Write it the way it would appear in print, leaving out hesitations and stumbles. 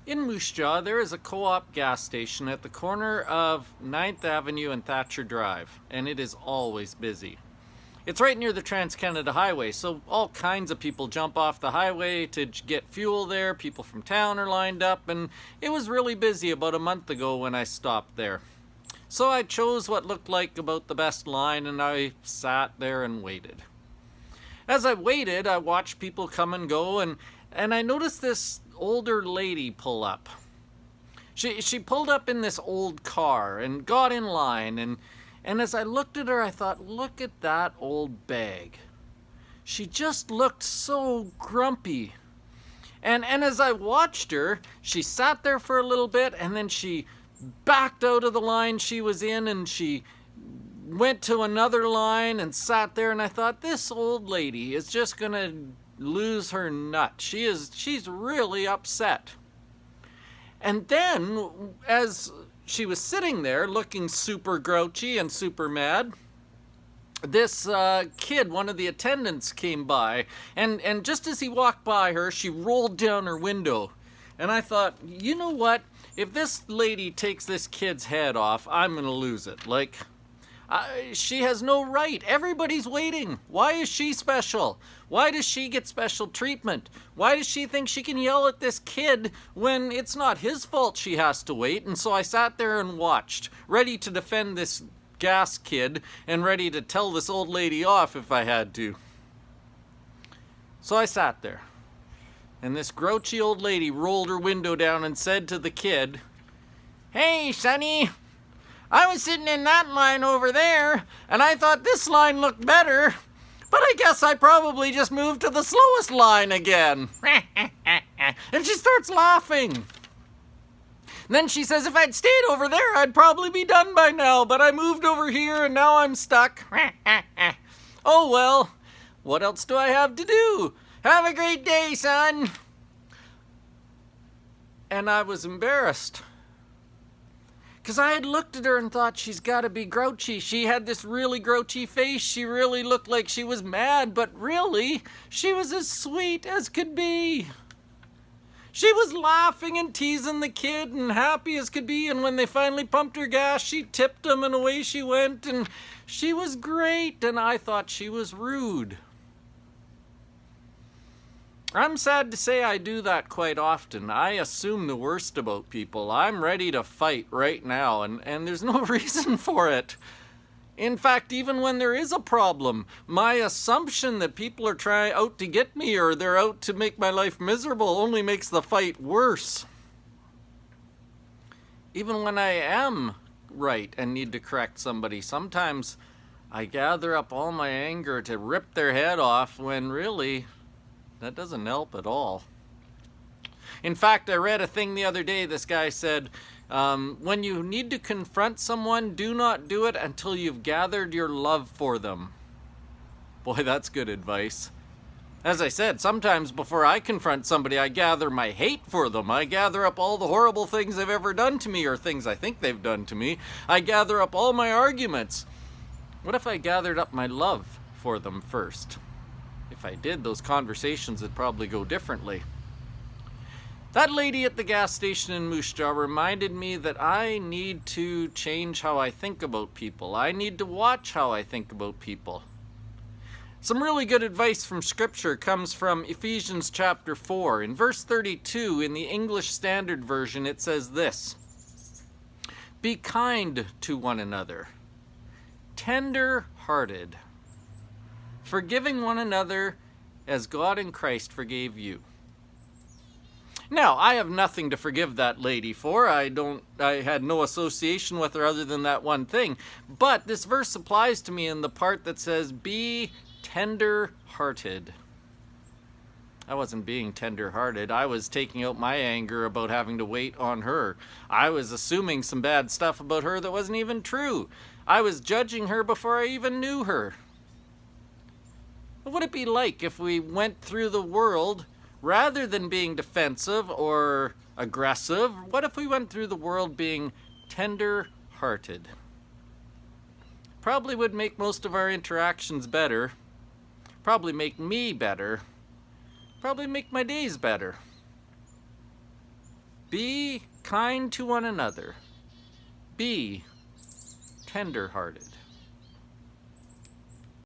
In Moose Jaw, there is a co-op gas station at the corner of 9th Avenue and Thatcher Drive, and it is always busy. It's right near the Trans-Canada Highway, so all kinds of people jump off the highway to get fuel there. People from town are lined up, and it was really busy about a month ago when I stopped there. So I chose what looked like about the best line, and I sat there and waited. As I waited, I watched people come and go, and I noticed this older lady pull up. She pulled up in this old car and got in line, and as I looked at her, I thought, look at that old bag. She just looked so grumpy. And as I watched her, she sat there for a little bit, and then she backed out of the line she was in, and she went to another line and sat there, and I thought, this old lady is just gonna lose her nut. She's really upset. And then, as she was sitting there looking super grouchy and super mad, this kid, one of the attendants, came by, and just as he walked by her, she rolled down her window. And I thought, you know what? If this lady takes this kid's head off, I'm gonna lose it. Like, she has no right. Everybody's waiting. Why is she special? Why does she get special treatment? Why does she think she can yell at this kid when it's not his fault she has to wait? And so I sat there and watched, ready to defend this gas kid and ready to tell this old lady off if I had to. So I sat there, and this grouchy old lady rolled her window down and said to the kid, "Hey, Sonny, I was sitting in that line over there, and I thought this line looked better, but I guess I probably just moved to the slowest line again." And she starts laughing. And then she says, if I'd stayed over there, I'd probably be done by now, but I moved over here and now I'm stuck. Oh well, what else do I have to do? Have a great day, son. And I was embarrassed, because I had looked at her and thought, she's got to be grouchy. She had this really grouchy face. She really looked like she was mad, but really, she was as sweet as could be. She was laughing and teasing the kid and happy as could be, and when they finally pumped her gas, she tipped him and away she went, and she was great, and I thought she was rude. I'm sad to say I do that quite often. I assume the worst about people. I'm ready to fight right now, and there's no reason for it. In fact, even when there is a problem, my assumption that people are trying out to get me or they're out to make my life miserable only makes the fight worse. Even when I am right and need to correct somebody, sometimes I gather up all my anger to rip their head off when really that doesn't help at all. In fact, I read a thing the other day. This guy said, when you need to confront someone, do not do it until you've gathered your love for them. Boy, that's good advice. As I said, sometimes before I confront somebody, I gather my hate for them. I gather up all the horrible things they've ever done to me, or things I think they've done to me. I gather up all my arguments. What if I gathered up my love for them first? If I did, those conversations would probably go differently. That lady at the gas station in Moose Jaw reminded me that I need to change how I think about people. I need to watch how I think about people. Some really good advice from Scripture comes from Ephesians chapter 4. In verse 32, in the English Standard Version, it says this: "Be kind to one another, tender-hearted, forgiving one another as God in Christ forgave you." Now, I have nothing to forgive that lady for. I had no association with her other than that one thing. But this verse applies to me in the part that says, be tender-hearted. I wasn't being tender-hearted. I was taking out my anger about having to wait on her. I was assuming some bad stuff about her that wasn't even true. I was judging her before I even knew her. What would it be like if we went through the world, rather than being defensive or aggressive, what if we went through the world being tender-hearted? Probably would make most of our interactions better. Probably make me better. Probably make my days better. Be kind to one another. Be tenderhearted.